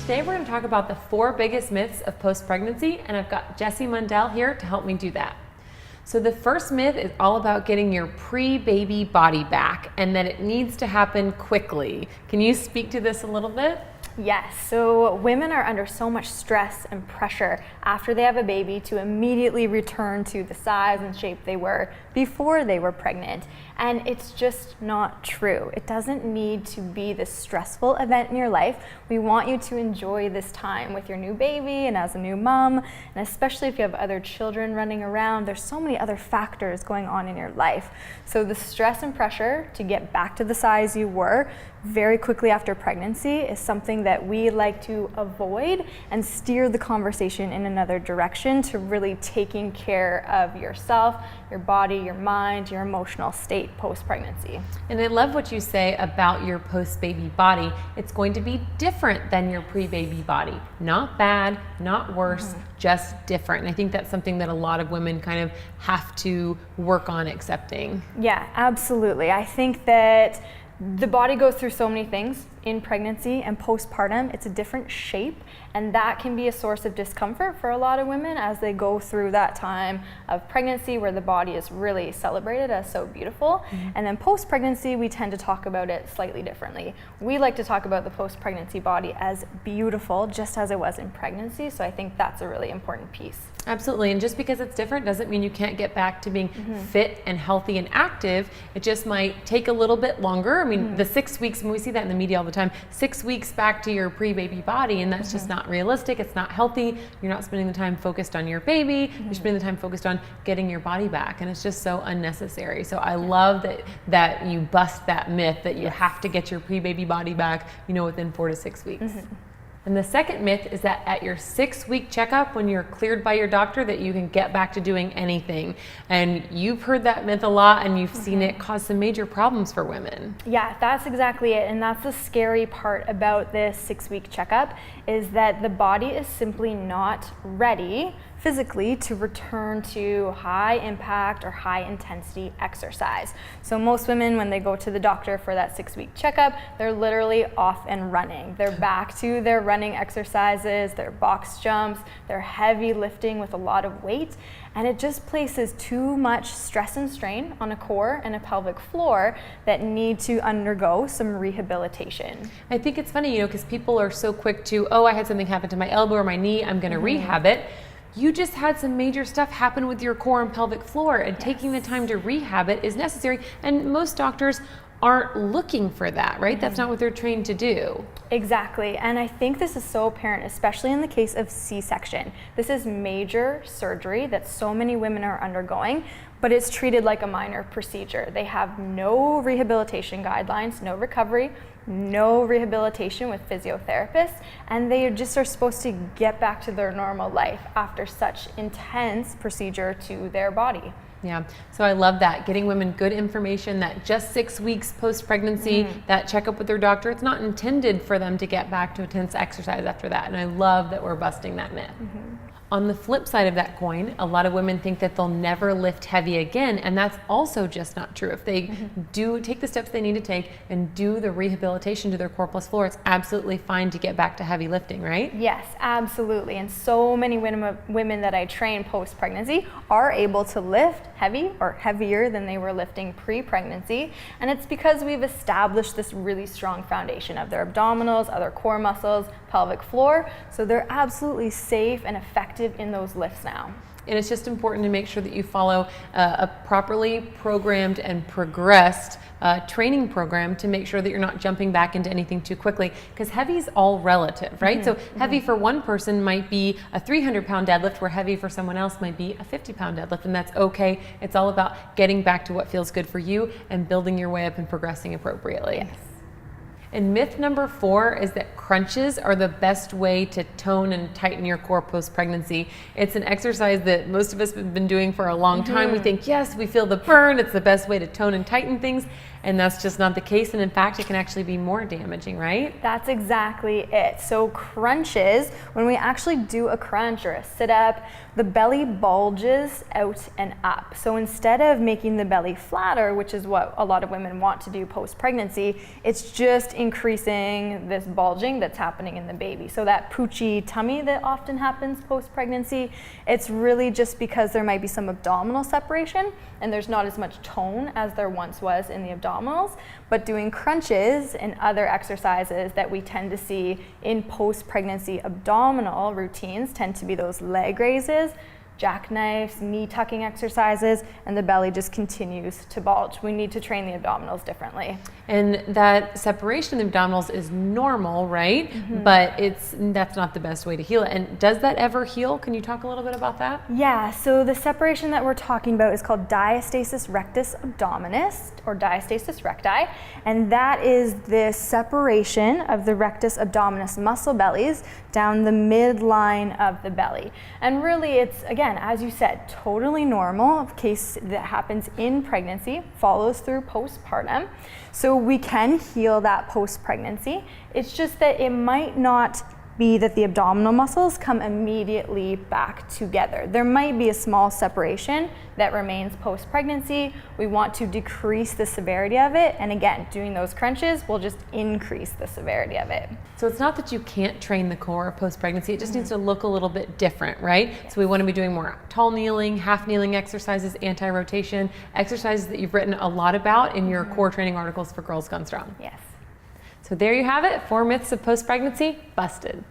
Today we're going to talk about the 4 biggest myths of post-pregnancy, and I've got Jessie Mundell here to help me do that. So the first myth is all about getting your pre-baby body back and that it needs to happen quickly. Can you speak to this a little bit? Yes, so women are under so much stress and pressure after they have a baby to immediately return to the size and shape they were before they were pregnant. And it's just not true. It doesn't need to be this stressful event in your life. We want you to enjoy this time with your new baby and as a new mom, and especially if you have other children running around. There's so many other factors going on in your life. So the stress and pressure to get back to the size you were very quickly after pregnancy is something that we like to avoid and steer the conversation in another direction to really taking care of yourself, your body, your mind, your emotional state post-pregnancy. And I love what you say about your post-baby body. It's going to be different than your pre-baby body. Not bad, not worse, just different. And I think that's something that a lot of women kind of have to work on accepting. Yeah, absolutely. I think that the body goes through so many things in pregnancy and postpartum. It's a different shape, and that can be a source of discomfort for a lot of women as they go through that time of pregnancy where the body is really celebrated as so beautiful. And then post-pregnancy, we tend to talk about it slightly differently. We like to talk about the post-pregnancy body as beautiful, just as it was in pregnancy. So I think that's a really important piece. Absolutely, and just because it's different doesn't mean you can't get back to being fit and healthy and active. It just might take a little bit longer. I mean, the 6 weeks, and we see that in the media all the time, 6 weeks back to your pre-baby body, and that's just not realistic. It's not healthy. You're not spending the time focused on your baby. You're spending the time focused on getting your body back, and it's just so unnecessary. So I love that you bust that myth that you have to get your pre-baby body back, within 4 to 6 weeks. And the second myth is that at your 6-week checkup, when you're cleared by your doctor, that you can get back to doing anything. And you've heard that myth a lot, and you've seen it cause some major problems for women. Yeah, that's exactly it. And that's the scary part about this 6-week checkup, is that the body is simply not ready physically to return to high impact or high intensity exercise. So most women, when they go to the doctor for that 6-week checkup, they're literally off and running. They're back to their running exercises, their box jumps, their heavy lifting with a lot of weight. And it just places too much stress and strain on a core and a pelvic floor that need to undergo some rehabilitation. I think it's funny, because people are so quick to, I had something happen to my elbow or my knee, I'm gonna rehab it. You just had some major stuff happen with your core and pelvic floor, and taking the time to rehab it is necessary. And most doctors aren't looking for that, right? That's not what they're trained to do. Exactly, and I think this is so apparent, especially in the case of C-section. This is major surgery that so many women are undergoing, but it's treated like a minor procedure. They have no rehabilitation guidelines, no recovery, no rehabilitation with physiotherapists, and they just are supposed to get back to their normal life after such intense procedure to their body. Yeah, so I love that, getting women good information that just 6 weeks post-pregnancy, that checkup with their doctor, it's not intended for them to get back to intense exercise after that. And I love that we're busting that myth. On the flip side of that coin, a lot of women think that they'll never lift heavy again, and that's also just not true. If they do take the steps they need to take and do the rehabilitation to their core plus floor, it's absolutely fine to get back to heavy lifting, right? Yes, absolutely. And so many women that I train post-pregnancy are able to lift heavy or heavier than they were lifting pre-pregnancy, and it's because we've established this really strong foundation of their abdominals, other core muscles, pelvic floor, so they're absolutely safe and effective in those lifts now. And it's just important to make sure that you follow a properly programmed and progressed training program to make sure that you're not jumping back into anything too quickly, because heavy is all relative, right? So heavy for one person might be a 300-pound deadlift, where heavy for someone else might be a 50-pound deadlift, and that's okay. It's all about getting back to what feels good for you and building your way up and progressing appropriately. Yes. And myth number 4 is that crunches are the best way to tone and tighten your core post-pregnancy. It's an exercise that most of us have been doing for a long time. We think, yes, we feel the burn, it's the best way to tone and tighten things. And that's just not the case. And in fact, it can actually be more damaging, right? That's exactly it. So crunches, when we actually do a crunch or a sit-up, the belly bulges out and up. So instead of making the belly flatter, which is what a lot of women want to do post-pregnancy, it's just increasing this bulging that's happening in the baby. So that poochy tummy that often happens post-pregnancy, it's really just because there might be some abdominal separation and there's not as much tone as there once was in the abdominals. But doing crunches and other exercises that we tend to see in post-pregnancy abdominal routines tend to be those leg raises, jackknives, knee tucking exercises, and the belly just continues to bulge. We need to train the abdominals differently. And that separation of the abdominals is normal, right? But that's not the best way to heal it. And does that ever heal? Can you talk a little bit about that? Yeah, so the separation that we're talking about is called diastasis rectus abdominis, or diastasis recti, and that is the separation of the rectus abdominis muscle bellies down the midline of the belly. And really it's, again, as you said, totally normal. A case that happens in pregnancy, follows through postpartum. So we can heal that post-pregnancy. It's just that it might not be that the abdominal muscles come immediately back together. There might be a small separation that remains post-pregnancy. We want to decrease the severity of it, and again, doing those crunches will just increase the severity of it. So it's not that you can't train the core post-pregnancy, it just needs to look a little bit different, right? Yes. So we want to be doing more tall kneeling, half kneeling exercises, anti-rotation, exercises that you've written a lot about in your core training articles for Girls Gone Strong. Yes. So there you have it, 4 myths of post-pregnancy busted.